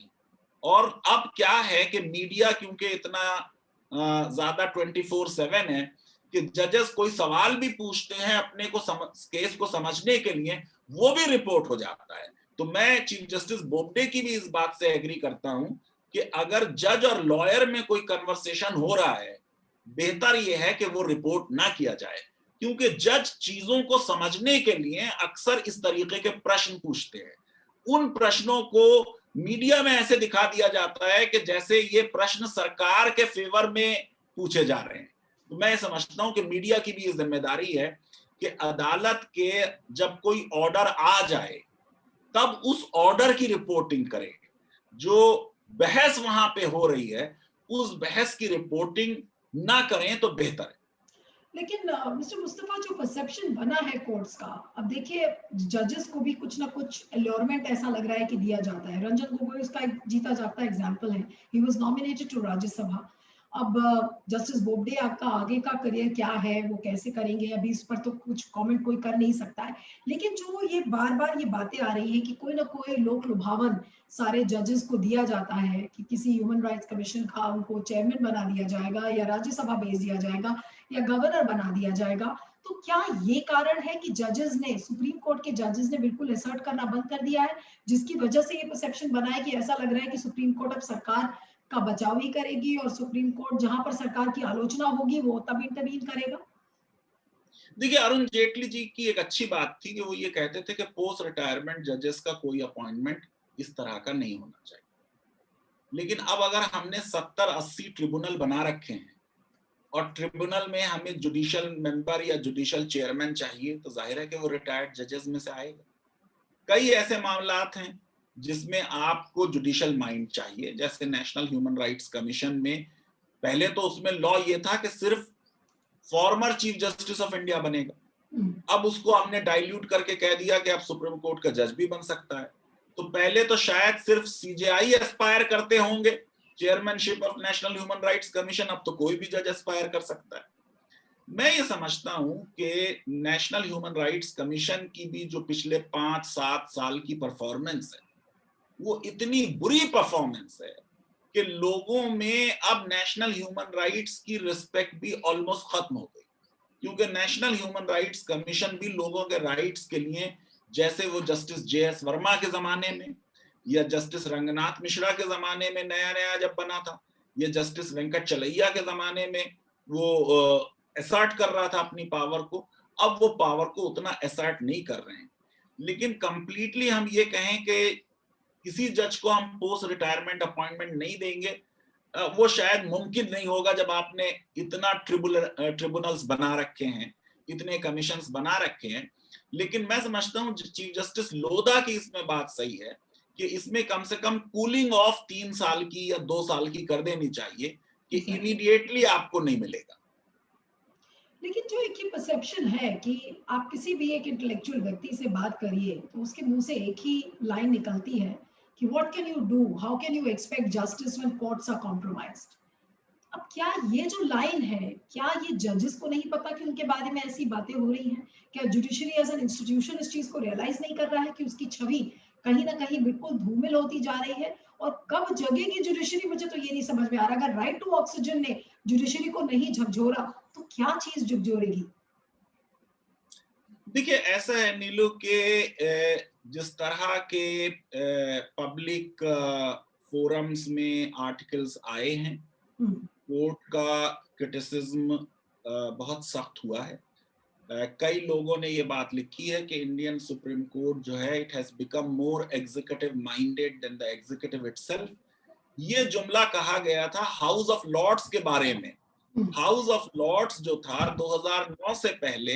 और अब क्या है कि मीडिया क्योंकि इतना ज्यादा 24/7 है कि जजेस कोई सवाल भी पूछते हैं अपने को केस को समझने के लिए, वो भी रिपोर्ट हो जाता है। तो मैं चीफ जस्टिस बोबडे की भी इस बात से एग्री करता हूं कि अगर जज और लॉयर में कोई कन्वर्सेशन हो रहा है, बेहतर यह है कि वो रिपोर्ट ना किया जाए, क्योंकि जज चीजों को समझने के लिए अक्सर इस तरीके के प्रश्न पूछते हैं। उन प्रश्नों को मीडिया में ऐसे दिखा दिया जाता है कि जैसे ये प्रश्न सरकार के फेवर में पूछे जा रहे हैं। तो मैं समझता हूं कि मीडिया की भी ये जिम्मेदारी है कि अदालत के जब कोई ऑर्डर आ जाए तब उस ऑर्डर की रिपोर्टिंग करें। जो बहस वहां पे हो रही है उस बहस की रिपोर्टिंग ना करें तो बेहतर है। लेकिन मिस्टर मुस्तफा, जो परसेप्शन बना है कोर्ट्स का, अब देखिए जजेस को भी कुछ ना कुछ एलोरमेंट ऐसा लग रहा है कि दिया जाता है। रंजन गोगोई उसका एक जीता जागता एग्जांपल है, he was nominated to Rajya. Sabha justice Bobde आपका आगे का करियर क्या है, वो कैसे करेंगे, अभी इस पर तो कुछ कमेंट कोई कर नहीं सकता है। लेकिन जो ये बार बार ये बातें आ रही है कि कोई ना कोई लोक लुभावन सारे जजेस को दिया जाता है कि किसी ह्यूमन राइट्स कमीशन का उनको चेयरमैन बना दिया जाएगा या राज्यसभा भेज दिया जाएगा या गवर्नर बना दिया जाएगा, तो क्या ये कारण है कि जजेस ने, सुप्रीम कोर्ट के जजेस ने बिल्कुल असर्ट करना बंद कर दिया है, जिसकी वजह से ये परसेप्शन बना है कि ऐसा लग रहा है कि सुप्रीम कोर्ट अब सरकार का बचाव ही करेगी और सुप्रीम कोर्ट जहां पर सरकार की आलोचना होगी वो तब इंटरवीन करेगा? देखिए, अरुण जेटली जी की एक अच्छी बात थी कि वो ये कहते थे कि पोस्ट रिटायरमेंट जजेस का कोई अपॉइंटमेंट इस तरह का नहीं होना चाहिए। लेकिन अब अगर हमने 70-80 ट्रिब्यूनल बना रखे हैं और ट्रिब्यूनल में हमें जुडिशियल मेंबर या जुडिशियल चेयरमैन चाहिए, तो जाहिर है कि वो रिटायर्ड जजेस में से आएगा। कई ऐसे मामलात हैं जिसमें आपको जुडिशियल माइंड चाहिए, जैसे नेशनल ह्यूमन राइट्स कमीशन में पहले तो उसमें लॉ ये था कि सिर्फ former chief justice of India बनेगा। अब उसको हमने डाइल्यूट करके कह दिया कि आप सुप्रीम कोर्ट का जज भी बन सकता है। तो पहले तो शायद सिर्फ सीजेआई एस्पायर करते होंगे chairmanship of national human rights commission, अब तो कोई भी जज एस्पायर कर सकता है। मैं ये समझता हूं कि नेशनल ह्यूमन राइट्स कमीशन की भी जो पिछले 5-7 साल की परफॉर्मेंस है वो इतनी बुरी परफॉर्मेंस है कि लोगों में अब नेशनल ह्यूमन राइट्स की रिस्पेक्ट भी ऑलमोस्ट खत्म हो गई, क्योंकि नेशनल ह्यूमन राइट्स कमीशन भी लोगों के राइट्स के लिए, जैसे वो जस्टिस JS वर्मा के जमाने में या जस्टिस रंगनाथ मिश्रा के जमाने में नया नया जब बना था, या जस्टिस वेंकट चलैया के जमाने में वो असर्ट कर रहा था अपनी पावर को, अब वो पावर को उतना असर्ट नहीं कर रहे हैं। लेकिन कंप्लीटली हम ये कहें कि किसी जज को हम पोस्ट रिटायरमेंट अपॉइंटमेंट नहीं देंगे, वो शायद मुमकिन नहीं होगा जब आपने इतना ट्रिब्यूनल्स बना रखे हैं, इतने कमीशंस बना रखे हैं। लेकिन मैं समझता हूं चीफ जस्टिस लोधा की इसमें बात सही है कि इसमें कम से कम कूलिंग ऑफ 3 साल की या 2 साल की कर देनी चाहिए कि इमीडिएटली आपको नहीं मिलेगा। लेकिन जो एक ही परसेप्शन है कि आप किसी भी एक इंटेलेक्चुअल व्यक्ति से बात करिए तो उसके मुंह से एक ही लाइन निकलती है कि what can you do, how can you expect justice when courts are compromised. अब क्या ये जो लाइन है, क्या ये जजेस को नहीं पता कि उनके बारे में ऐसी बातें हो रही हैं? क्या जुडिशरी एज एन इंस्टीट्यूशन इस चीज को रियलाइज नहीं कर रहा है कि उसकी छवि कहीं ना कहीं बिल्कुल धूमिल होती जा रही है? और कब जगेगी जुडिशरी, मुझे तो ये नहीं समझ में आ रहा। अगर राइट टू ऑक्सीजन ने जुडिशरी को नहीं झकझोरा तो क्या चीज झकझोरेगी? देखिए, ऐसा है नीलू के जिस तरह के पब्लिक फोरम्स में आर्टिकल्स आए हैं, कोर्ट का क्रिटिसिज्म बहुत सख्त हुआ है। कई लोगों ने ये बात लिखी है कि इंडियन सुप्रीम कोर्ट जो है it has become more executive minded than the executive itself. ये जुमला कहा गया था हाउस ऑफ लॉर्ड्स के बारे में। हाउस ऑफ लॉर्ड्स जो था 2009 से पहले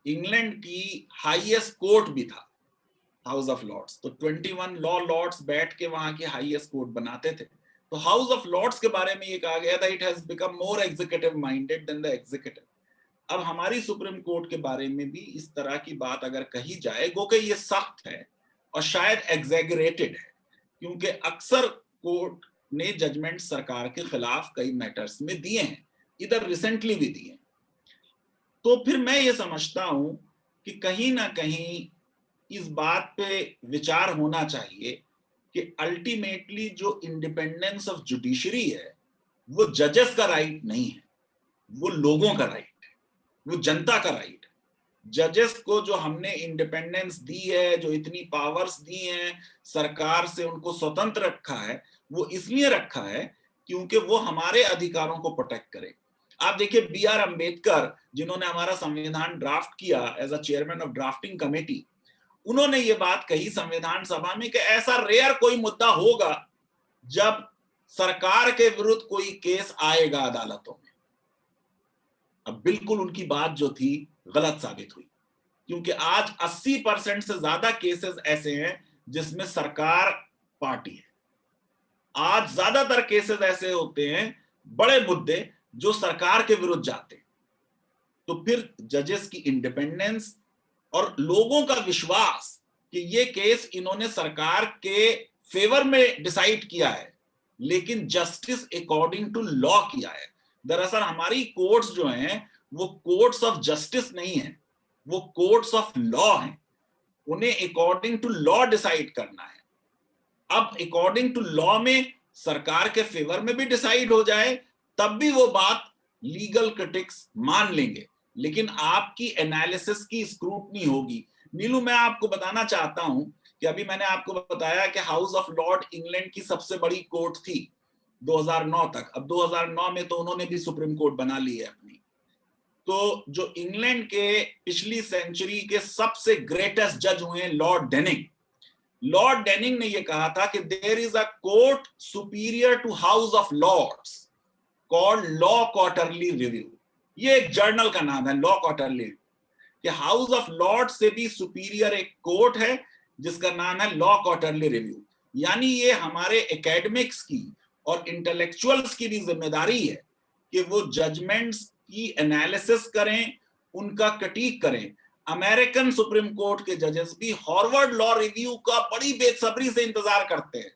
इंग्लैंड की हाईएस्ट कोर्ट भी था हाउस ऑफ लॉर्ड्स। तो 21 लॉ लॉर्ड्स बैठ के वहां की हाईएस्ट कोर्ट बनाते थे। तो हाउस ऑफ लॉर्ड्स के बारे में ये कहा गया था it has become more executive minded than the executive. अब हमारी सुप्रीम कोर्ट के बारे में भी इस तरह की बात अगर कही जाए, गो कि ये सख्त है और शायद एग्जैगरेटेड है, क्योंकि अक्सर कोर्ट ने जजमेंट सरकार के खिलाफ कई मैटर्स में दिए हैं, इधर रिसेंटली भी दिए। तो फिर मैं ये समझता हूं कि कहीं ना कहीं इस बात पे विचार होना चाहिए कि अल्टीमेटली जो इंडिपेंडेंस ऑफ जुडिशरी है वो जजेस का राइट नहीं है, वो लोगों का राइट है, वो जनता का राइट है। जजेस को जो हमने इंडिपेंडेंस दी है, जो इतनी पावर्स दी हैं, सरकार से उनको स्वतंत्र रखा है, वो इसलिए रखा है क्योंकि वो हमारे अधिकारों को प्रोटेक्ट करे। आप देखिए बी.आर. अंबेडकर जिन्होंने हमारा संविधान ड्राफ्ट किया as a chairman of drafting committee, उन्होंने ये बात कही संविधान सभा में कि ऐसा रेयर कोई मुद्दा होगा जब सरकार के विरुद्ध कोई केस आएगा अदालतों में। अब बिल्कुल उनकी बात जो थी गलत साबित हुई, क्योंकि आज 80% से ज्यादा केसेस ऐसे हैं जिसमें सरकार पार्टी है। आज ज्यादातर केसेस ऐसे होते हैं, बड़े मुद्दे जो सरकार के विरुद्ध जाते। तो फिर जजेस की इंडिपेंडेंस और लोगों का विश्वास कि ये केस इन्होंने सरकार के फेवर में डिसाइड किया है, लेकिन जस्टिस अकॉर्डिंग टू लॉ किया है। दरअसल हमारी कोर्ट्स जो हैं वो कोर्ट्स ऑफ जस्टिस नहीं है, वो कोर्ट्स ऑफ लॉ हैं। उन्हें अकॉर्डिंग टू लॉ डिसाइड करना है। अब अकॉर्डिंग टू लॉ में सरकार के फेवर में भी डिसाइड हो जाए तब भी वो बात लीगल क्रिटिक्स मान लेंगे, लेकिन आपकी एनालिसिस की स्क्रूटनी होगी। नीलू, मैं आपको बताना चाहता हूं कि अभी मैंने आपको बताया कि हाउस ऑफ लॉर्ड इंग्लैंड की सबसे बड़ी कोर्ट थी 2009 तक। अब 2009 में तो उन्होंने भी सुप्रीम कोर्ट बना ली है अपनी। तो जो इंग्लैंड के पिछली सेंचुरी के सबसे ग्रेटेस्ट जज हुए हैं लॉर्ड डेनिंग। लॉर्ड डेनिंग ने यह कहा था कि there is a court superior to House of Lords called Law Quarterly Review. ये एक जर्नल का नाम है, लॉ क्वार्टरली, कि हाउस ऑफ लॉर्ड से भी सुपीरियर एक कोर्ट है जिसका नाम है लॉ क्वार्टरली रिव्यू। यानी ये हमारे एकेडमिक्स की और इंटेलेक्चुअल्स की भी जिम्मेदारी है कि वो जजमेंट्स की एनालिसिस करें, उनका क्रिटिक करें। अमेरिकन सुप्रीम कोर्ट के जजेस भी हार्वर्ड लॉ रिव्यू का बड़ी बेसब्री से इंतजार करते हैं,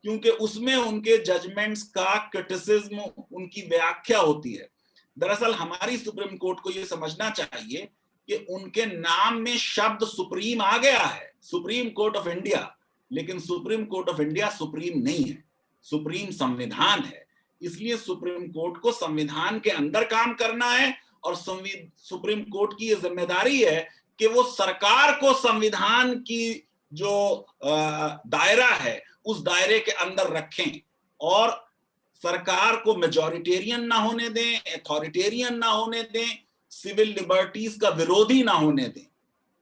क्योंकि उसमें उनके जजमेंट्स का क्रिटिसिज्म, उनकी व्याख्या होती है। दरअसल हमारी सुप्रीम कोर्ट को यह समझना चाहिए कि उनके नाम में शब्द सुप्रीम आ गया है, सुप्रीम कोर्ट ऑफ इंडिया, लेकिन supreme court of India supreme नहीं है, सुप्रीम संविधान है। इसलिए सुप्रीम कोर्ट को संविधान के अंदर काम करना है और सुप्रीम कोर्ट की यह जिम्मेदारी है कि वो सरकार को संविधान की जो दायरा है उस दायरे के अंदर रखें और सरकार को मेजॉरिटेरियन ना होने दें, अथॉरिटेरियन ना होने दें, सिविल लिबर्टीज का विरोधी ना होने दें।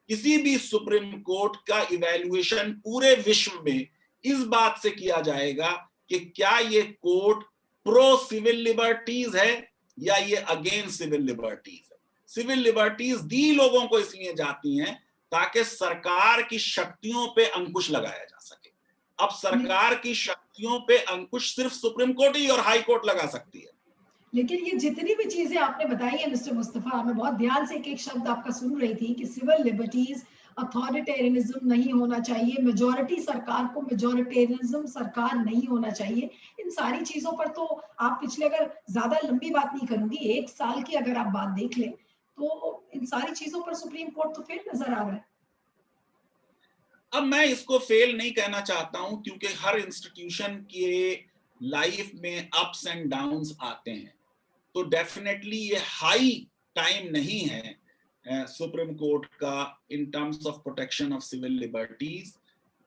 किसी भी सुप्रीम कोर्ट का इवैल्यूएशन पूरे विश्व में इस बात से किया जाएगा कि क्या ये कोर्ट प्रो सिविल लिबर्टीज है या ये अगेंस्ट सिविल लिबर्टीज है। सिविल लिबर्टीज दी लोगों को इसलिए जाती हैं ताकि सरकार की शक्तियों पे अंकुश लगाया जा सके। अब सरकार की शक्तियों पे अंकुश सिर्फ सुप्रीम कोर्ट ही और हाई कोर्ट लगा सकती है। लेकिन ये जितनी भी चीजें आपने बताई है मिस्टर मुस्तफा, मैं बहुत ध्यान से एक शब्द आपका सुन रही थी कि सिविल लिबर्टीज, अथॉरिटेरियनिज्म नहीं होना चाहिए, मेजॉरिटी सरकार को, मेजॉरिटेरियनिज्म सरकार नहीं होना चाहिए। इन सारी चीजों पर तो आप पिछले, अगर ज्यादा लंबी बात नहीं करूंगी, 1 साल की अगर आप बात देख लें तो इन सारी चीजों पर सुप्रीम कोर्ट तो फेल नजर आ रहा है। अब मैं इसको फेल नहीं कहना चाहता हूं क्योंकि हर इंस्टीट्यूशन के लाइफ में अप्स एंड डाउन्स आते हैं, तो डेफिनेटली ये हाई टाइम नहीं है सुप्रीम कोर्ट का in terms of protection of civil liberties.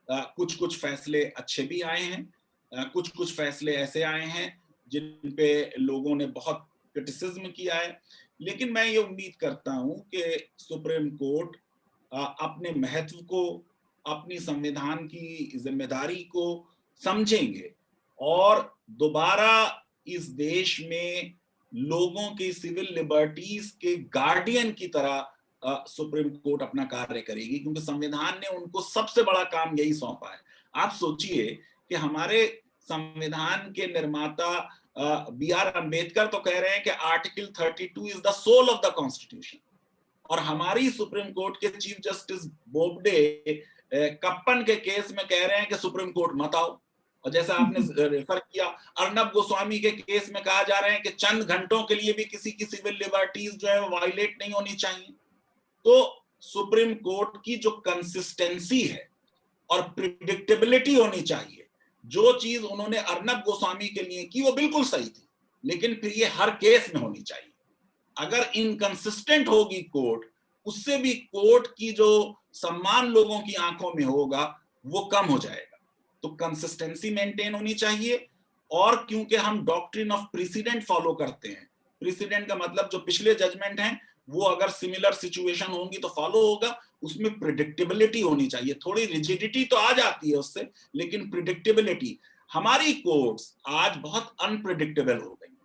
कुछ फैसले अच्छे भी आए हैं, कुछ फैसले ऐसे आए हैं जिन पे लोगों ने बहुत क्रिटिसिज्म किया है, लेकिन मैं ये उम्मीद करता हूं कि सुप्रीम कोर्ट अपने महत्व को, अपनी संविधान की जिम्मेदारी को समझेंगे और दोबारा इस देश में लोगों की सिविल लिबर्टीज के गार्डियन की तरह सुप्रीम कोर्ट अपना कार्य करेगी, क्योंकि संविधान ने उनको सबसे बड़ा काम यही सौंपा है। आप सोचिए कि हमारे संविधान के निर्माता बी.आर. अंबेडकर तो कह रहे हैं कि article 32 is the soul of the constitution, और हमारी सुप्रीम कोर्ट के चीफ जस्टिस बोबडे कप्पन के केस में कह रहे हैं कि सुप्रीम कोर्ट मत आओ। और जैसा आपने रेफर किया, अर्नब गोस्वामी के केस में कहा जा रहा है कि चंद घंटों के लिए भी किसी की सिविल लिबर्टीज जो है वायलेट नहीं होनी चाहिए। तो सुप्रीम कोर्ट की जो कंसिस्टेंसी है और प्रिडिक्टेबिलिटी होनी चाहिए, जो चीज उन्होंने अर्नब गोस्वामी के लिए की वो बिल्कुल सही थी, लेकिन फिर ये हर केस में होनी चाहिए। अगर इनकंसिस्टेंट होगी कोर्ट, उससे भी कोर्ट की जो सम्मान लोगों की आंखों में होगा वो कम हो जाएगा। तो कंसिस्टेंसी मेंटेन होनी चाहिए, और क्योंकि हम डॉक्ट्रिन ऑफ प्रेसिडेंट फॉलो करते हैं, प्रेसिडेंट का मतलब जो पिछले जजमेंट हैं वो अगर सिमिलर सिचुएशन होंगी तो फॉलो होगा, उसमें प्रिडिक्टेबिलिटी होनी चाहिए। थोड़ी रिजिडिटी तो आ जाती है उससे, लेकिन प्रिडिक्टेबिलिटी। हमारी कोर्ट्स आज बहुत अनप्रिडिक्टेबल हो गई,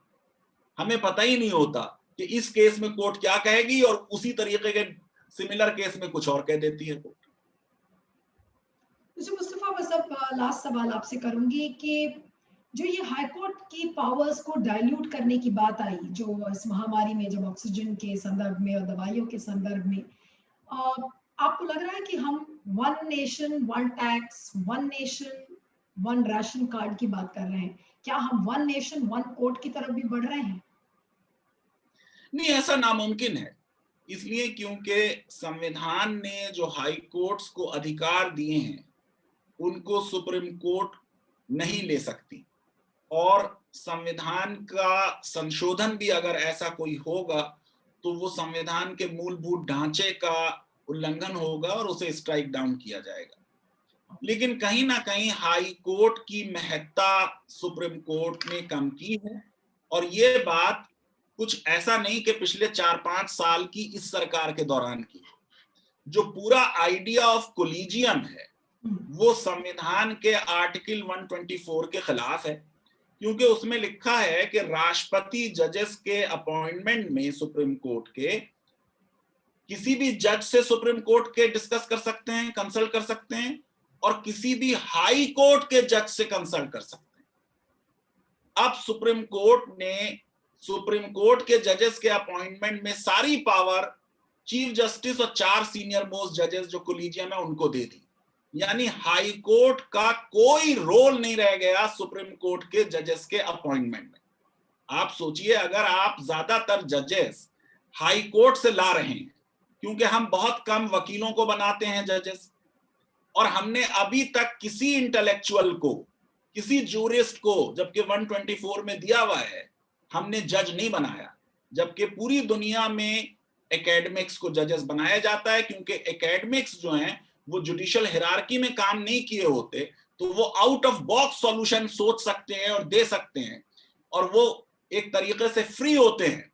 हमें पता ही नहीं होता कि इस केस में कोर्ट क्या कहेगी और उसी तरीके के सिमिलर केस में कुछ और कह देती है कोर्ट। मुस्तफा, बस अब लास्ट सवाल आपसे करूंगी कि जो ये हाई कोर्ट की पावर्स को डाइल्यूट करने की बात आई, जो इस महामारी में, जब ऑक्सीजन के संदर्भ में और दवाइयों के संदर्भ में, आपको लग रहा है कि हम 1 nation 1 tax, 1 nation 1 ration card की बात कर रहे हैं? क्या हम 1 नेशन 1 कोर्ट की तरफ भी बढ़ रहे हैं? नहीं, ऐसा नामुमकिन है, इसलिए क्योंकि संविधान ने जो हाई कोर्ट्स को अधिकार दिए हैं उनको सुप्रीम कोर्ट नहीं ले सकती, और संविधान का संशोधन भी अगर ऐसा कोई होगा तो वो संविधान के मूलभूत ढांचे का उल्लंघन होगा और उसे स्ट्राइक डाउन किया जाएगा। लेकिन कहीं ना कहीं हाई कोर्ट की महत्ता सुप्रीम कोर्ट ने कम की है, और ये बात कुछ ऐसा नहीं कि पिछले 4-5 साल की इस सरकार के दौरान की। जो पूरा आइडिया ऑफ कोलिजियम है वो संविधान के आर्टिकल 124 के खिलाफ है, क्योंकि उसमें लिखा है कि राष्ट्रपति जजेस के अपॉइंटमेंट में सुप्रीम कोर्ट के किसी भी जज से सुप्रीम कोर्ट के डिस्कस कर सकते हैं, कंसल्ट कर सकते हैं, और किसी भी हाई कोर्ट के जज से कंसल्ट कर सकते हैं। अब सुप्रीम कोर्ट ने सुप्रीम कोर्ट के जजेस के अपॉइंटमेंट में सारी पावर चीफ जस्टिस और 4 सीनियर मोस्ट जजेस जो कोलिजियम है उनको दे दी, यानी हाई कोर्ट का कोई रोल नहीं रह गया सुप्रीम कोर्ट के जजेस के अपॉइंटमेंट में। आप सोचिए, अगर आप ज्यादातर जजेस हाई कोर्ट से ला रहे हैं, क्योंकि हम बहुत कम वकीलों को बनाते हैं जजेस, और हमने अभी तक किसी इंटेलेक्चुअल को, किसी जूरिस्ट को, जबकि 124 में दिया हुआ है, हमने जज नहीं बनाया, जबकि पूरी दुनिया में एकेडमिक्स को जजेस बनाया जाता है, क्योंकि एकेडमिक्स जो हैं वो जुडिशियल हिरार्की में काम नहीं किए होते, तो वो आउट ऑफ बॉक्स सॉल्यूशन सोच सकते हैं और दे सकते हैं, और वो एक तरीके से फ्री होते हैं।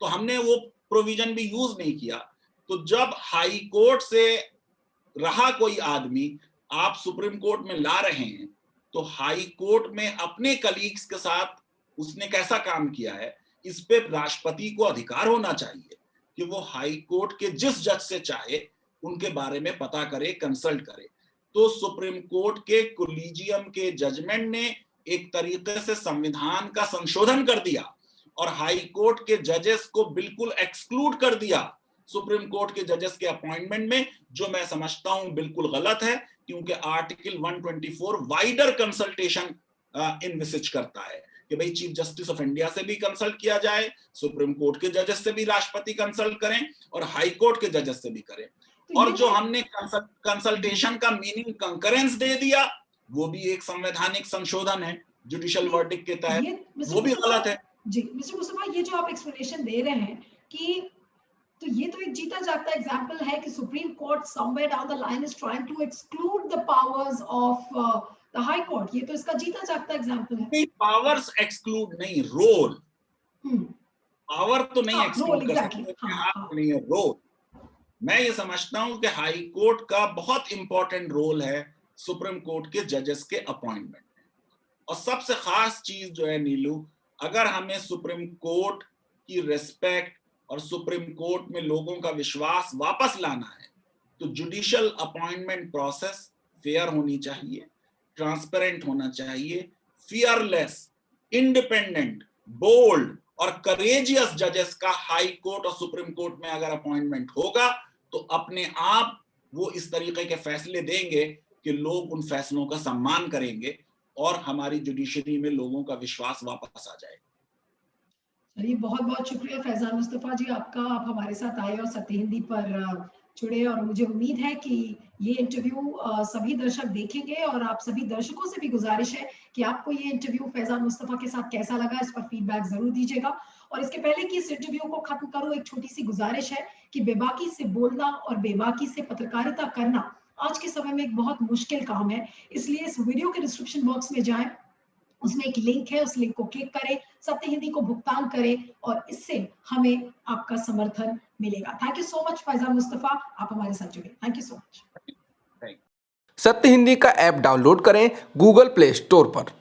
तो हमने वो प्रोविजन भी यूज नहीं किया। तो जब हाई कोर्ट से रहा कोई आदमी आप सुप्रीम कोर्ट में ला रहे हैं, तो हाई कोर्ट में अपने कलीग्स के साथ उसने कैसा काम किया है, इस पे राष्ट्रपति को अधिकार होना चाहिए कि वो हाई कोर्ट के जिस जज से चाहे उनके बारे में पता करे, कंसल्ट करे। तो सुप्रीम कोर्ट के कोलिजियम के जजमेंट ने एक तरीके से संविधान का संशोधन कर दिया और हाई कोर्ट के जजेस को बिल्कुल एक्सक्लूड कर दिया सुप्रीम कोर्ट के जजेस के अपॉइंटमेंट में, जो मैं समझता हूं बिल्कुल गलत है, क्योंकि आर्टिकल 124 वाइडर कंसल्टेशन इनविसिज करता है कि भाई चीफ जस्टिस ऑफ इंडिया से भी कंसल्ट किया जाए, सुप्रीम कोर्ट के जजेस से भी राष्ट्रपति कंसल्ट करें और हाई कोर्ट के जजेस से भी करें। और जो हमने कंसल्टेशन का मीनिंग कंकरेंस दे दिया, वो भी एक संवैधानिक संशोधन है जुडिशियल वर्डिक्ट के तहत, वो भी गलत है। जी मिस्टर मुस्तफा, ये जो आप एक्सप्लेनेशन दे रहे हैं कि तो ये तो एक जीता जागता एग्जांपल है कि Supreme Court somewhere down the line is trying to exclude the powers of the High Court. ये तो इसका जीता जागता एग्जांपल है। नहीं, पावर्स एक्सक्लूड नहीं, रोल। पावर तो नहीं एक्सक्लूड कर सकते, नहीं है रोल। मैं ये समझता हूं कि हाई कोर्ट का बहुत इंपॉर्टेंट रोल है सुप्रीम कोर्ट के जजेस के अपॉइंटमेंट में। और सबसे खास चीज जो है नीलू, अगर हमें सुप्रीम कोर्ट की रिस्पेक्ट और सुप्रीम कोर्ट में लोगों का विश्वास वापस लाना है, तो जुडिशियल अपॉइंटमेंट प्रोसेस फेयर होनी चाहिए, ट्रांसपेरेंट होना चाहिए, फियरलेस, इंडिपेंडेंट, बोल्ड और करेजियस जजेस का हाई कोर्ट और सुप्रीम कोर्ट में अगर अपॉइंटमेंट होगा तो अपने आप वो इस तरीके के फैसले देंगे कि लोग उन फैसलों का सम्मान करेंगे और हमारी जुडिशरी में लोगों का विश्वास वापस आ जाएगा। चलिए, बहुत बहुत शुक्रिया फैजान मुस्तफा जी आपका, आप हमारे साथ आए और सत्य हिंदी पर जुड़े। और मुझे उम्मीद है कि ये इंटरव्यू सभी दर्शक देखेंगे और आप सभी दर्शकों से भी गुजारिश है कि आपको ये इंटरव्यू फैजान मुस्तफा के साथ कैसा लगा, इस पर फीडबैक जरूर दीजिएगा। और इसके पहले कि इस इंटरव्यू को खत्म करूं, एक छोटी सी गुजारिश है कि बेबाकी से बोलना और बेबाकी से पत्रकारिता करना आज के समय में एक बहुत मुश्किल काम है। इसलिए इस वीडियो के डिस्क्रिप्शन बॉक्स में जाएं, उसमें एक लिंक है, उस लिंक को क्लिक करें, सत्य हिंदी को भुगतान करें और इससे हमें आपका समर्थन मिलेगा। Thank you so much Faizan Mustafa, आप हमारे साथ जुड़े। Thank you so much. सत्य हिंदी का ऐप डाउनलोड करें गूगल प्ले स्टोर पर।